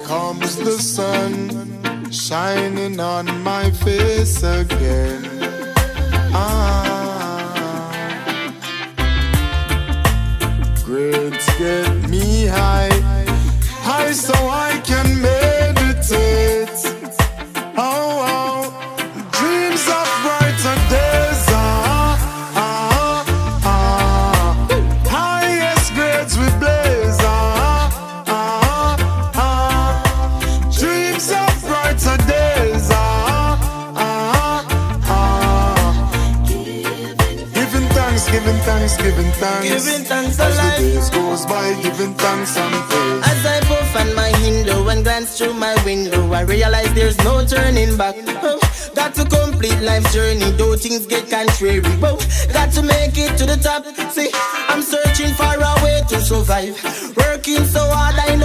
comes the sun, shining on my face again. Grades get me high, high so I can meditate. Dreams of brighter days. Highest grades we blaze. Dreams of brighter days. Giving thanks, giving thanks, giving thanks. Giving thanks As the alive. days goes by, giving thanks and praise. As I puff on my Hindu and glance through my window, I realize there's no turning back. Got to complete life's journey, though things get contrary. Got to make it to the top. See, I'm searching for a way to survive. Working so hard, I know